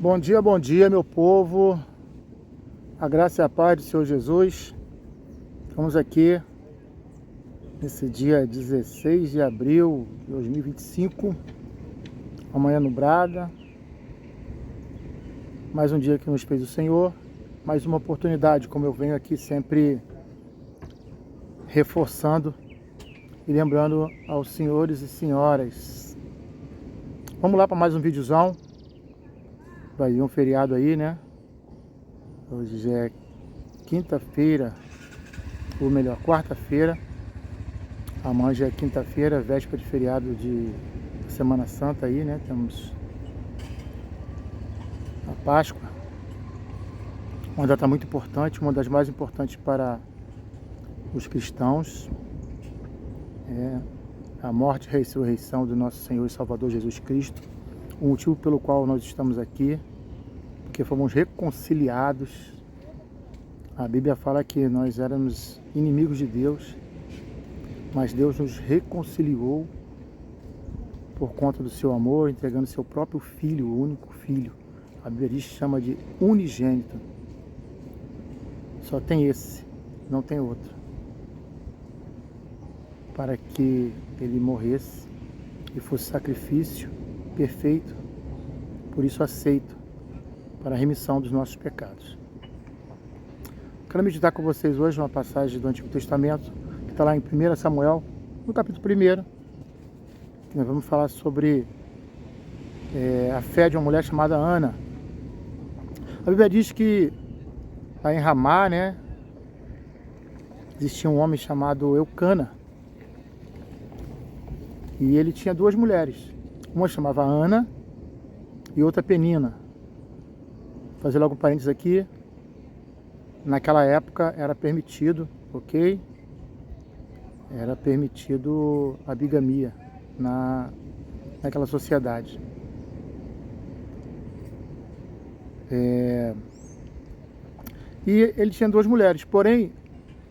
Bom dia, meu povo. A graça e a paz do Senhor Jesus. Estamos aqui nesse dia 16 de abril de 2025, amanhã nublada. Mais um dia que nos fez o Senhor, mais uma oportunidade, como eu venho aqui sempre reforçando e lembrando aos senhores e senhoras. Vamos lá para mais um videozão. Vai vir um feriado aí, né? Hoje já é quinta-feira, ou melhor, quarta-feira. Amanhã já é quinta-feira, véspera de feriado de Semana Santa aí, né? Temos a Páscoa. Uma data muito importante, uma das mais importantes para os cristãos. É a morte e ressurreição do nosso Senhor e Salvador Jesus Cristo. O motivo pelo qual nós estamos aqui, porque fomos reconciliados. A Bíblia fala que nós éramos inimigos de Deus, mas Deus nos reconciliou por conta do seu amor, entregando seu próprio Filho, o único Filho. A Bíblia diz, chama de unigênito. Só tem esse, não tem outro. Para que ele morresse e fosse sacrifício perfeito, por isso aceito, para a remissão dos nossos pecados. Quero meditar com vocês hoje uma passagem do Antigo Testamento, que está lá em 1 Samuel, no capítulo 1, que nós vamos falar sobre a fé de uma mulher chamada Ana. A Bíblia diz que lá em Ramá, né, existia um homem chamado Eucana, e ele tinha duas mulheres. Uma chamava Ana e outra Penina. Vou fazer logo um parênteses aqui. Naquela época era permitido, ok? Era permitido a bigamia naquela sociedade. E ele tinha duas mulheres, porém,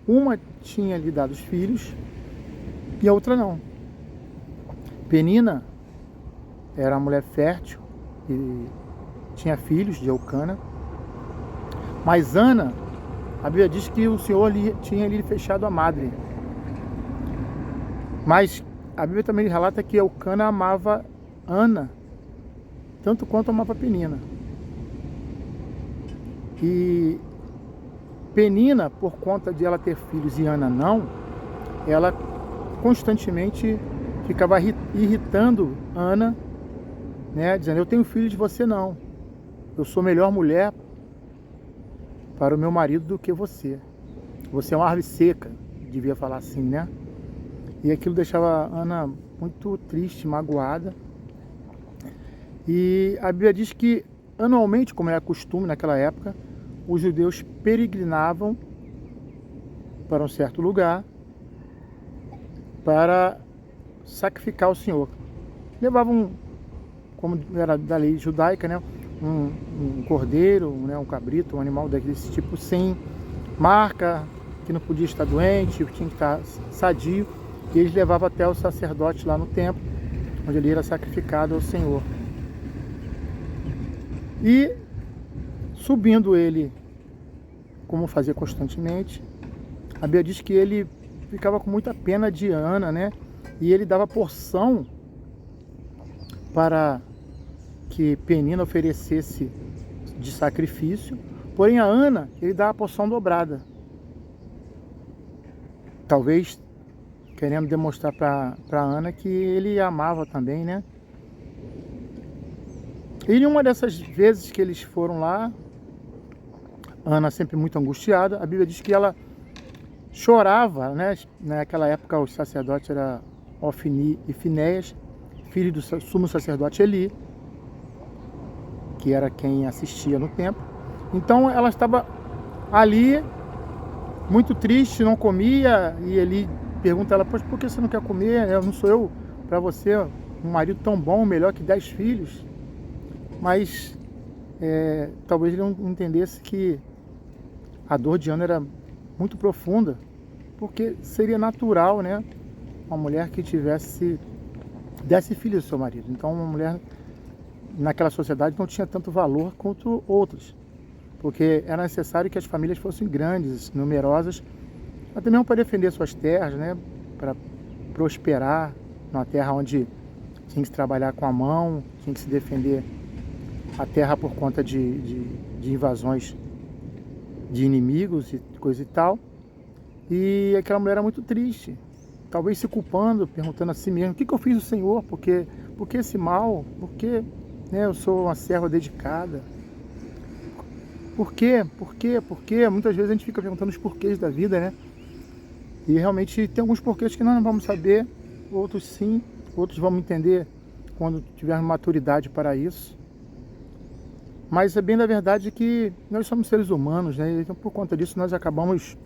uma tinha lhe dado os filhos e a outra não. Penina era uma mulher fértil e tinha filhos de Eucana, mas Ana, a Bíblia diz que o Senhor tinha lhe fechado a madre. Mas a Bíblia também relata que Eucana amava Ana, tanto quanto amava Penina. E Penina, por conta de ela ter filhos e Ana não, ela constantemente ficava irritando Ana, né, dizendo, eu tenho filho de você não. Eu sou melhor mulher para o meu marido do que você. Você é uma árvore seca, devia falar assim, né? E aquilo deixava a Ana muito triste, magoada. E a Bíblia diz que anualmente, como era costume naquela época, os judeus peregrinavam para um certo lugar para sacrificar o Senhor. Levavam, como era da lei judaica, né, um cordeiro, né, um cabrito, um animal desse tipo, sem marca, que não podia estar doente, tinha que estar sadio, e eles levavam até o sacerdote lá no templo, onde ele era sacrificado ao Senhor. E subindo ele, como fazia constantemente, a Bíblia diz que ele ficava com muita pena de Ana, né? E ele dava porção para que Penina oferecesse de sacrifício, porém a Ana, ele dava a porção dobrada. Talvez querendo demonstrar para Ana que ele a amava também, né? E em uma dessas vezes que eles foram lá, Ana sempre muito angustiada, a Bíblia diz que ela chorava, né? Naquela época os sacerdotes eram Ofni e Finéias, filho do sumo sacerdote Eli, que era quem assistia no templo. Então ela estava ali, muito triste, não comia, e Eli pergunta a ela, pois por que você não quer comer? Não sou eu para você um marido tão bom, melhor que 10 filhos? Mas talvez ele não entendesse que a dor de Ana era muito profunda, porque seria natural, né, uma mulher que desse filho ao seu marido. Então uma mulher naquela sociedade não tinha tanto valor quanto outras, porque era necessário que as famílias fossem grandes, numerosas, até mesmo para defender suas terras, né? Para prosperar numa terra onde tinha que se trabalhar com a mão, tinha que se defender a terra por conta de invasões de inimigos e coisa e tal. E aquela mulher era muito triste, talvez se culpando, perguntando a si mesma: o que eu fiz ao Senhor? Por que esse mal? Por que, né, eu sou uma serva dedicada? Por quê? Por quê? Por quê? Muitas vezes a gente fica perguntando os porquês da vida, né? E realmente tem alguns porquês que nós não vamos saber, outros sim, outros vamos entender quando tivermos maturidade para isso. Mas é bem da verdade que nós somos seres humanos, né? Então por conta disso nós acabamos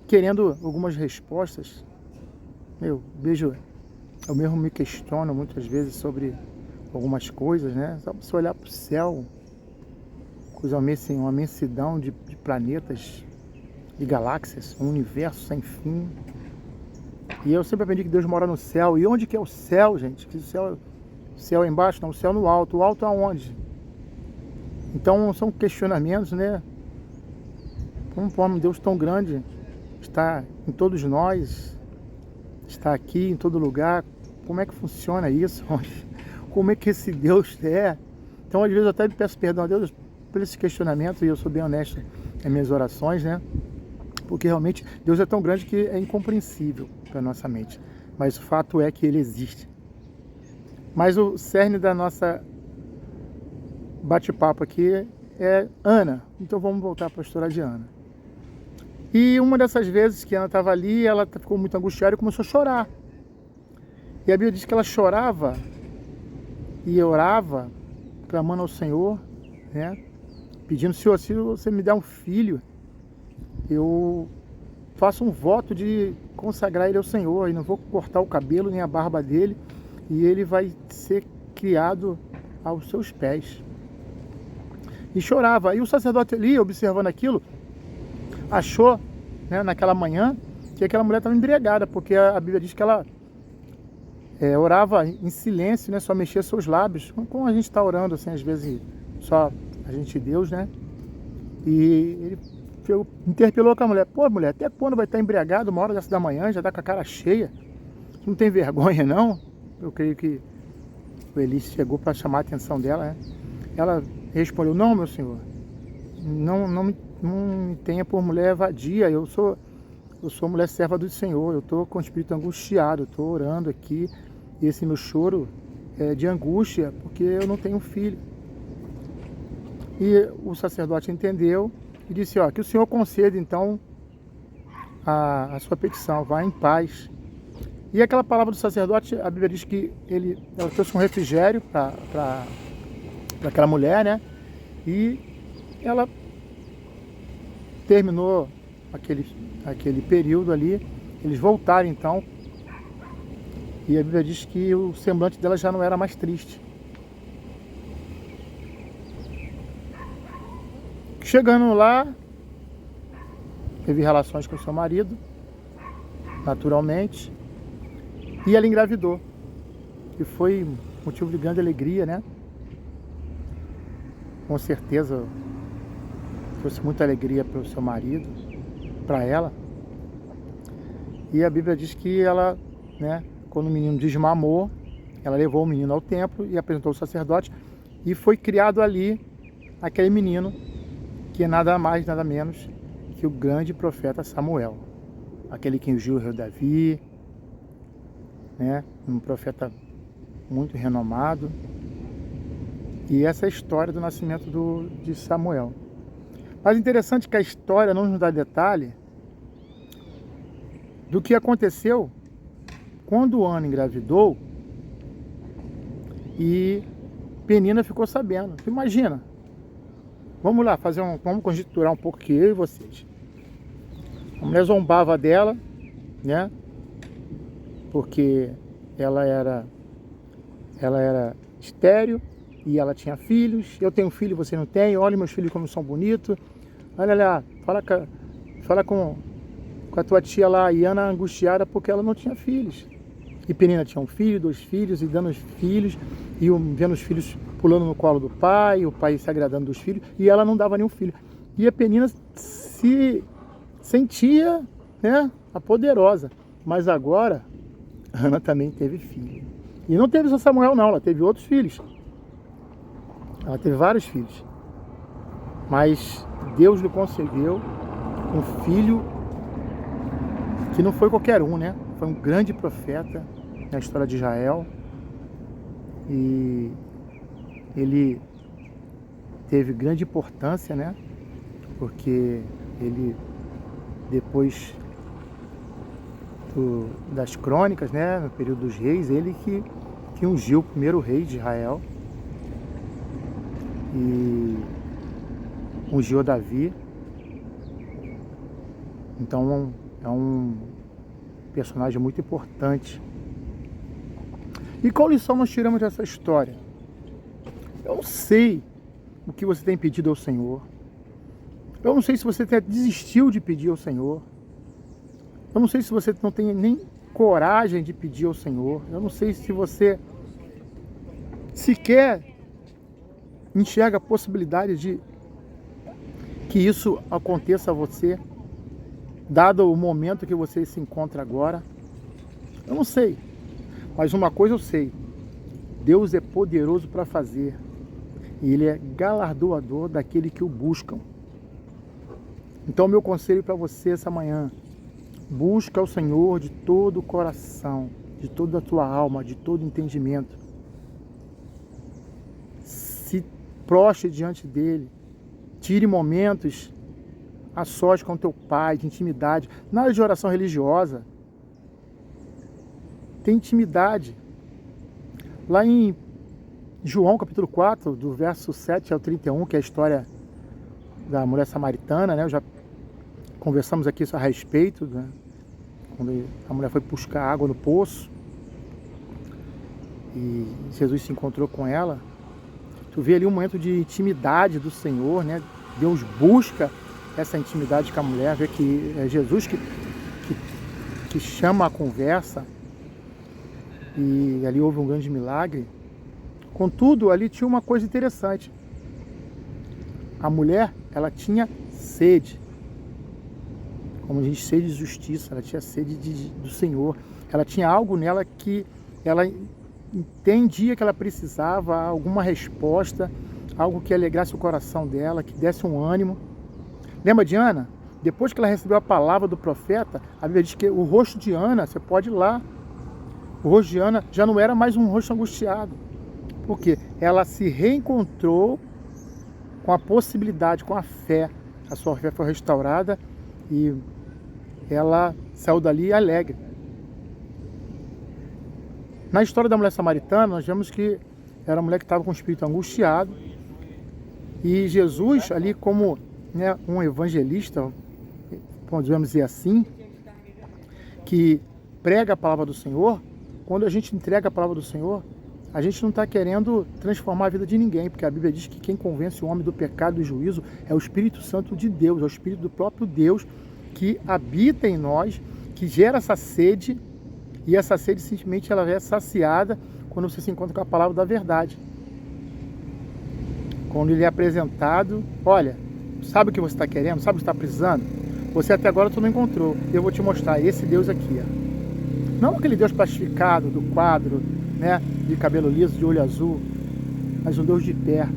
querendo algumas respostas. Eu mesmo me questiono muitas vezes sobre algumas coisas, né? Só você olhar para o céu, uma imensidão de planetas, de galáxias, um universo sem fim. E eu sempre aprendi que Deus mora no céu. E onde que é o céu, gente? Que o céu é embaixo? Não, o céu no alto. O alto aonde? Então são questionamentos, né? Como um Deus tão grande está em todos nós, está aqui em todo lugar? Como é que funciona isso? Como é que esse Deus é? Então às vezes eu até me peço perdão a Deus por esse questionamento, e eu sou bem honesto em minhas orações, né? Porque realmente Deus é tão grande que é incompreensível para a nossa mente. Mas o fato é que Ele existe. Mas o cerne da nossa bate-papo aqui é Ana. Então vamos voltar para a história de Ana. E uma dessas vezes que Ana estava ali, ela ficou muito angustiada e começou a chorar. E a Bíblia diz que ela chorava e orava, clamando ao Senhor, né? Pedindo: Senhor, se você me der um filho, eu faço um voto de consagrar ele ao Senhor, e não vou cortar o cabelo nem a barba dele, e ele vai ser criado aos seus pés. E chorava. E o sacerdote ali, observando aquilo, achou, né, naquela manhã, que aquela mulher estava embriagada, porque a Bíblia diz que ela orava em silêncio, né, só mexia seus lábios, como a gente está orando assim, às vezes, só a gente e Deus, né? E ele interpelou com a mulher: pô, mulher, até quando vai estar embriagado uma hora dessa da manhã, já está com a cara cheia? Não tem vergonha, não? Eu creio que o Eli chegou para chamar a atenção dela, né? Ela respondeu: não, meu senhor, não me tenha por mulher vadia, eu sou mulher serva do Senhor, eu estou com o espírito angustiado, eu estou orando aqui, e esse meu choro é de angústia, porque eu não tenho filho. E o sacerdote entendeu e disse: ó, que o Senhor conceda então a sua petição, vá em paz. E aquela palavra do sacerdote, a Bíblia diz que ela trouxe um refrigério para aquela mulher, né? E ela terminou aquele período ali, eles voltaram então, e a Bíblia diz que o semblante dela já não era mais triste. Chegando lá, teve relações com seu marido, naturalmente, e ela engravidou, e foi motivo de grande alegria, né? Com certeza trouxe muita alegria para o seu marido, para ela. E a Bíblia diz que ela, né, quando o menino desmamou, ela levou o menino ao templo e apresentou ao sacerdote, e foi criado ali aquele menino, que é nada mais, nada menos que o grande profeta Samuel, aquele que ungiu o rei Davi, né, um profeta muito renomado. E essa é a história do nascimento de Samuel. Mas interessante que a história não nos dá detalhe do que aconteceu quando Ana engravidou e Penina ficou sabendo. Imagina, vamos lá, vamos conjecturar um pouco aqui, eu e vocês. A mulher zombava dela, né? Porque ela era estéril e ela tinha filhos. Eu tenho filho, você não tem. Olha meus filhos como são bonitos. Olha lá, fala com a tua tia lá, Iana, angustiada porque ela não tinha filhos. E Penina tinha um filho, 2 filhos, e dando os filhos, e vendo os filhos pulando no colo do pai, o pai se agradando dos filhos, e ela não dava nenhum filho. E a Penina se sentia, né, a poderosa. Mas agora, Ana também teve filho. E não teve só Samuel não, ela teve outros filhos. Ela teve vários filhos. Mas Deus lhe concedeu um filho que não foi qualquer um, né? Foi um grande profeta na história de Israel. E ele teve grande importância, né? Porque ele, depois das crônicas, né? No período dos reis, ele que ungiu o primeiro rei de Israel. E ungiu Davi. Então é um personagem muito importante. E qual lição nós tiramos dessa história? Eu não sei o que você tem pedido ao Senhor. Eu não sei se você até desistiu de pedir ao Senhor. Eu não sei se você não tem nem coragem de pedir ao Senhor. Eu não sei se você sequer enxerga a possibilidade de que isso aconteça a você, dado o momento que você se encontra agora. Eu não sei, mas uma coisa eu sei: Deus é poderoso para fazer, e Ele é galardoador daquele que o buscam. Então meu conselho para você essa manhã: busca o Senhor de todo o coração, de toda a tua alma, de todo o entendimento. Se prostre diante dele. Tire momentos a sós com teu pai, de intimidade. Nada de oração religiosa. Tem intimidade. Lá em João capítulo 4, do verso 7 ao 31, que é a história da mulher samaritana, né? Já conversamos aqui a respeito, né? Quando a mulher foi buscar água no poço e Jesus se encontrou com ela. Tu vê ali um momento de intimidade do Senhor, né? Deus busca essa intimidade com a mulher, vê que é Jesus que chama a conversa, e ali houve um grande milagre. Contudo, ali tinha uma coisa interessante. A mulher, ela tinha sede, como a gente, sede de justiça, ela tinha sede do Senhor. Ela tinha algo nela que ela entendia que ela precisava, alguma resposta, algo que alegrasse o coração dela, que desse um ânimo. Lembra de Ana? Depois que ela recebeu a palavra do profeta, a Bíblia diz que o rosto de Ana, você pode ir lá, o rosto de Ana já não era mais um rosto angustiado. Por quê? Ela se reencontrou com a possibilidade, com a fé. A sua fé foi restaurada e ela saiu dali alegre. Na história da mulher samaritana, nós vemos que era uma mulher que estava com o espírito angustiado. E Jesus, ali como, né, um evangelista, podemos dizer assim, que prega a palavra do Senhor, quando a gente entrega a palavra do Senhor, a gente não está querendo transformar a vida de ninguém, porque a Bíblia diz que quem convence o homem do pecado e do juízo é o Espírito Santo de Deus, é o Espírito do próprio Deus que habita em nós, que gera essa sede. E essa sede simplesmente ela é saciada quando você se encontra com a palavra da verdade. Quando ele é apresentado, olha, sabe o que você está querendo? Sabe o que está precisando? Você até agora tu não encontrou. Eu vou te mostrar esse Deus aqui. Ó. Não aquele Deus plastificado do quadro, né, de cabelo liso, de olho azul, mas um Deus de perto.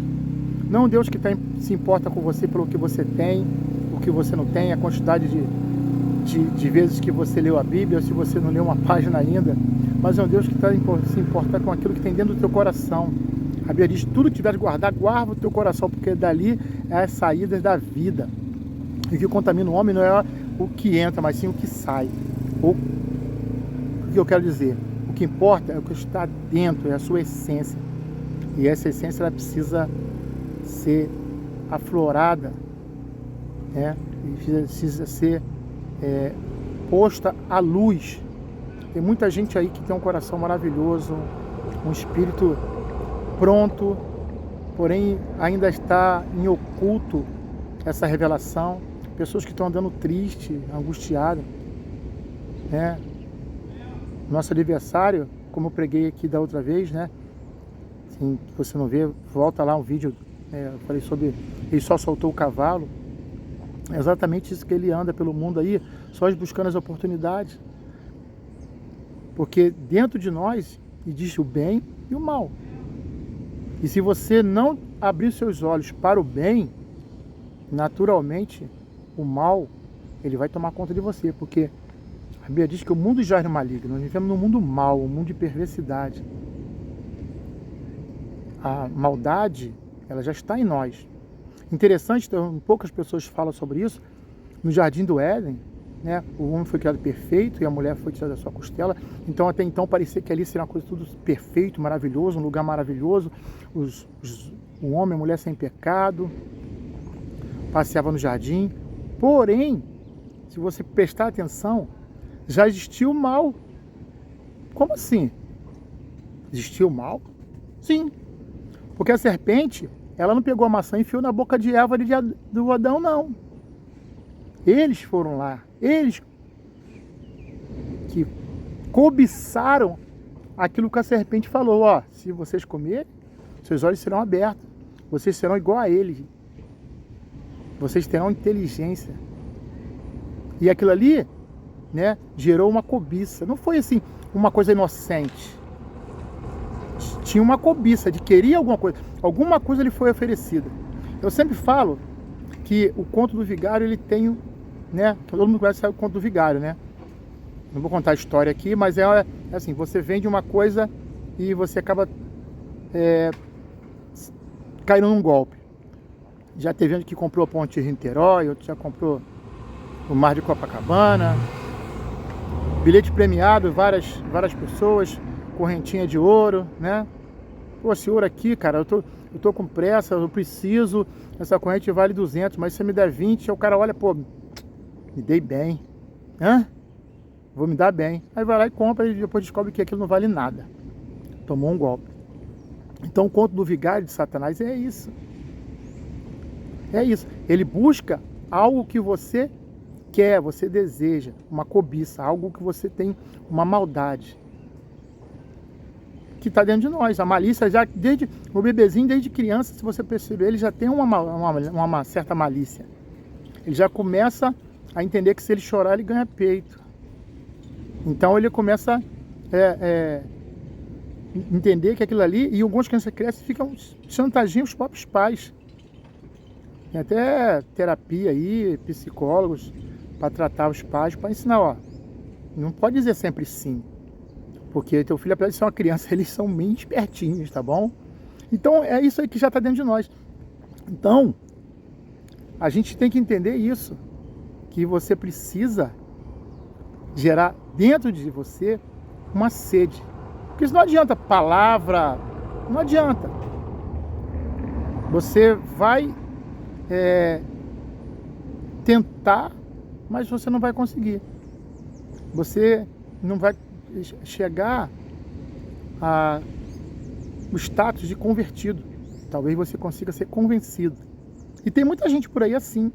Não um Deus que se importa com você pelo que você tem, o que você não tem, a quantidade de vezes que você leu a Bíblia, ou se você não leu uma página ainda, mas é um Deus que está se importar com aquilo que tem dentro do teu coração. A Bíblia diz: tudo que tiver de guardar, guarda o teu coração, porque dali é as saídas da vida. E o que contamina o homem não é o que entra, mas sim o que sai. O que eu quero dizer? O que importa é o que está dentro, é a sua essência. E essa essência ela precisa ser aflorada, né? E precisa ser posta à luz. Tem muita gente aí que tem um coração maravilhoso, um espírito pronto, porém ainda está em oculto essa revelação. Pessoas que estão andando triste, angustiadas, né? Nosso aniversário, como eu preguei aqui da outra vez, né? Assim, se você não vê, volta lá um vídeo, eu falei sobre, ele só soltou o cavalo. É exatamente isso que ele anda pelo mundo aí, só buscando as oportunidades. Porque dentro de nós existe o bem e o mal. E se você não abrir seus olhos para o bem, naturalmente o mal ele vai tomar conta de você, porque a Bíblia diz que o mundo já é maligno, nós vivemos num mundo mau, um mundo de perversidade. A maldade, ela já está em nós. Interessante, então, poucas pessoas falam sobre isso. No Jardim do Éden, né, o homem foi criado perfeito e a mulher foi tirada da sua costela. Então até então parecia que ali seria uma coisa tudo perfeito, maravilhoso, um lugar maravilhoso. O homem e a mulher sem pecado, passeava no jardim. Porém, se você prestar atenção, já existiu o mal. Como assim? Existiu o mal? Sim. Porque a serpente, ela não pegou a maçã e enfiou na boca de Eva do Adão, não. Eles foram lá. Eles que cobiçaram aquilo que a serpente falou. Ó, se vocês comerem, seus olhos serão abertos. Vocês serão igual a ele. Vocês terão inteligência. E aquilo ali, né, gerou uma cobiça. Não foi assim, uma coisa inocente. Tinha uma cobiça de querer alguma coisa. Alguma coisa lhe foi oferecida. Eu sempre falo que o conto do vigário, ele tem, né, todo mundo conhece o conto do vigário, né? Não vou contar a história aqui, mas é assim, você vende uma coisa e você acaba caindo num golpe. Já teve gente que comprou a ponte de Niterói, outro já comprou o mar de Copacabana, bilhete premiado, várias pessoas, correntinha de ouro, né? Pô, esse ouro aqui, cara, eu tô com pressa, eu preciso, essa corrente vale 200, mas se você me der 20, aí o cara olha, pô, me dei bem, hã? Vou me dar bem. Aí vai lá e compra e depois descobre que aquilo não vale nada. Tomou um golpe. Então o conto do vigário de Satanás é isso. É isso. Ele busca algo que você quer, você deseja, uma cobiça, algo que você tem uma maldade. Que está dentro de nós. A malícia já, desde o bebezinho, desde criança, se você perceber, ele já tem uma certa malícia. Ele já começa a entender que se ele chorar, ele ganha peito. Então ele começa a entender que aquilo ali, e algumas crianças crescem e ficam chantageando os próprios pais. Tem até terapia aí, psicólogos, para tratar os pais, para ensinar, ó, não pode dizer sempre sim. Porque teu filho, apesar de ser uma criança, eles são bem espertinhos, tá bom? Então é isso aí que já está dentro de nós. Então, a gente tem que entender isso, que você precisa gerar dentro de você uma sede. Porque isso não adianta palavra, não adianta. Você vai tentar, mas você não vai conseguir. Você não vai chegar o status de convertido. Talvez você consiga ser convencido. E tem muita gente por aí assim.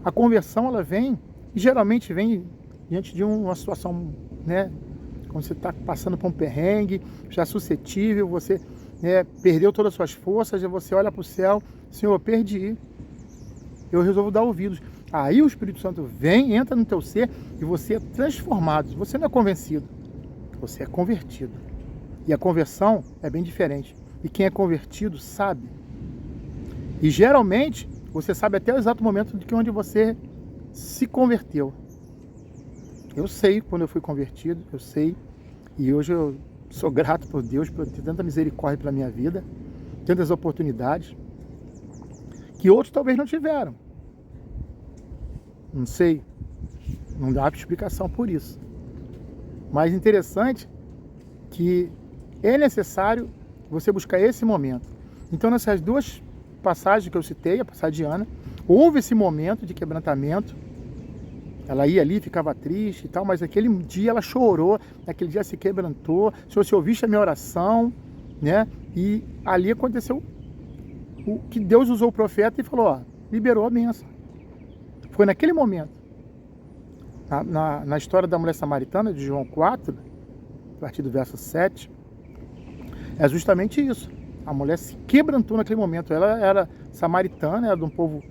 A conversão, ela vem, e geralmente vem diante de uma situação, né? Quando você está passando por um perrengue, já suscetível, você perdeu todas as suas forças, e você olha para o céu, Senhor, eu perdi. Eu resolvo dar ouvidos. Aí o Espírito Santo vem, entra no teu ser e você é transformado. Você não é convencido, você é convertido. E a conversão é bem diferente. E quem é convertido sabe. E geralmente você sabe até o exato momento de que onde você se converteu. Eu sei quando eu fui convertido, eu sei. E hoje eu sou grato por Deus por ter tanta misericórdia pela minha vida, tantas oportunidades que outros talvez não tiveram. Não sei, não dá explicação por isso. Mas interessante que é necessário você buscar esse momento. Então nessas duas passagens que eu citei, a passagem de Ana, houve esse momento de quebrantamento. Ela ia ali, ficava triste e tal, mas aquele dia ela chorou, naquele dia se quebrantou. Se você ouvisse a minha oração, né? E ali aconteceu o que Deus usou o profeta e falou, ó, liberou a bênção. Foi naquele momento. Na história da mulher samaritana, de João 4, a partir do verso 7, é justamente isso. A mulher se quebrantou naquele momento. Ela era samaritana, era de um povo,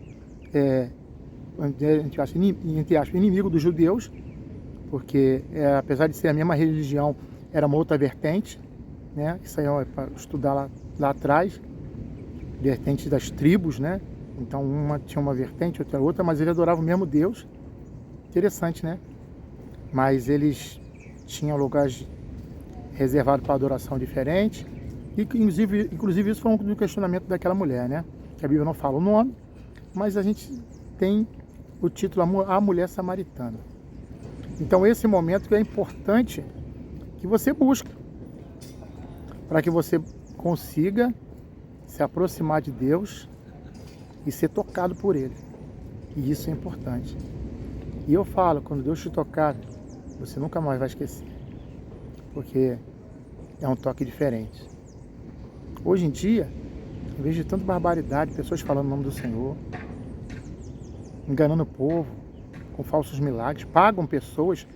entre aspas, inimigo dos judeus, porque apesar de ser a mesma religião, era uma outra vertente, né? Isso aí é para estudar lá atrás, vertente das tribos, né? Então uma tinha uma vertente, outra, mas eles adoravam o mesmo Deus. Interessante, né? Mas eles tinham lugares reservados para adoração diferente. E inclusive isso foi um questionamento daquela mulher, né? Que a Bíblia não fala o nome, mas a gente tem o título A Mulher Samaritana. Então esse momento que é importante que você busque, para que você consiga se aproximar de Deus e ser tocado por Ele. E isso é importante. E eu falo, quando Deus te tocar, você nunca mais vai esquecer. Porque é um toque diferente. Hoje em dia, eu vejo tanta barbaridade, pessoas falando o nome do Senhor, enganando o povo, com falsos milagres, pagam pessoas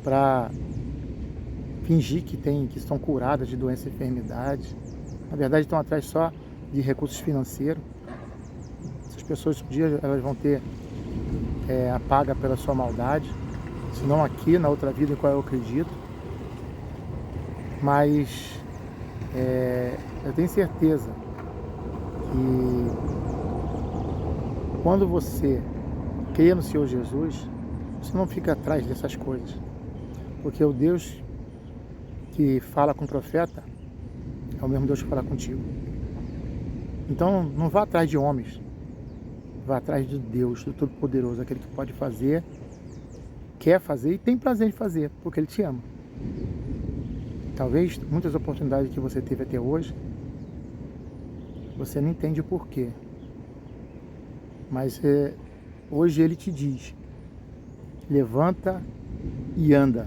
para fingir que estão curadas de doença e enfermidade. Na verdade, estão atrás só de recursos financeiros. Essas pessoas, um dia, elas vão ter a paga pela sua maldade, se não aqui, na outra vida em qual eu acredito. Mas eu tenho certeza que quando você crê no Senhor Jesus, você não fica atrás dessas coisas, porque o Deus que fala com o profeta é o mesmo Deus que fala contigo. Então não vá atrás de homens, vá atrás de Deus, do Todo-Poderoso, aquele que pode fazer, quer fazer e tem prazer em fazer, porque Ele te ama. Talvez muitas oportunidades que você teve até hoje, você não entende o porquê. Mas hoje Ele te diz, levanta e anda.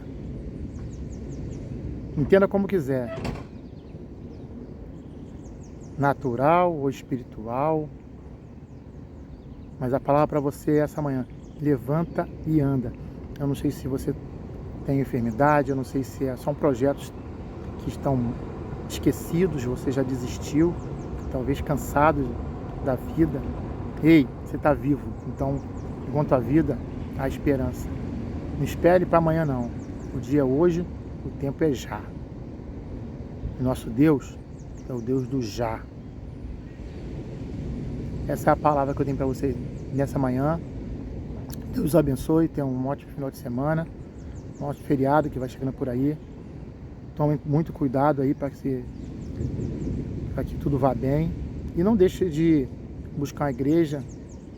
Entenda como quiser. Natural ou espiritual. Mas a palavra para você é essa manhã. Levanta e anda. Eu não sei se você tem enfermidade, eu não sei se são projetos que estão esquecidos, você já desistiu, talvez cansado da vida. Ei, você está vivo, então, enquanto a vida, há esperança. Não espere para amanhã não. O dia é hoje, o tempo é já. E nosso Deus é o Deus do já. Essa é a palavra que eu tenho para vocês nessa manhã. Deus os abençoe, tenham um ótimo final de semana, um ótimo feriado que vai chegando por aí. Tome muito cuidado aí para que tudo vá bem. E não deixe de buscar uma igreja,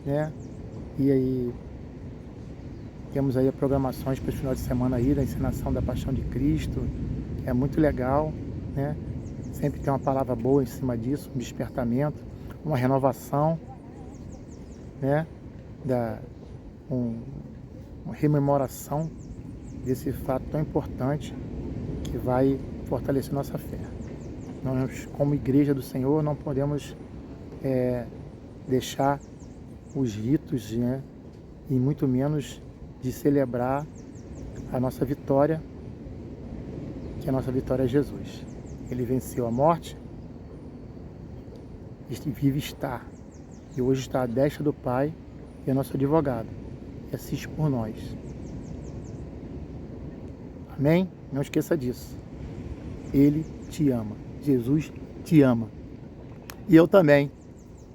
né? E aí temos aí programações para esse final de semana aí, da encenação da Paixão de Cristo. É muito legal, né? Sempre tem uma palavra boa em cima disso, um despertamento, uma renovação, né? Uma rememoração desse fato tão importante que vai fortalecer nossa fé. Nós, como igreja do Senhor, não podemos deixar os ritos, né? E muito menos de celebrar a nossa vitória, que a nossa vitória é Jesus. Ele venceu a morte e vive está. E hoje está à destra do Pai e é nosso advogado. E assiste por nós. Amém? Não esqueça disso. Ele te ama. Jesus te ama. E eu também.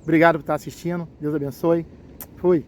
Obrigado por estar assistindo. Deus abençoe. Fui.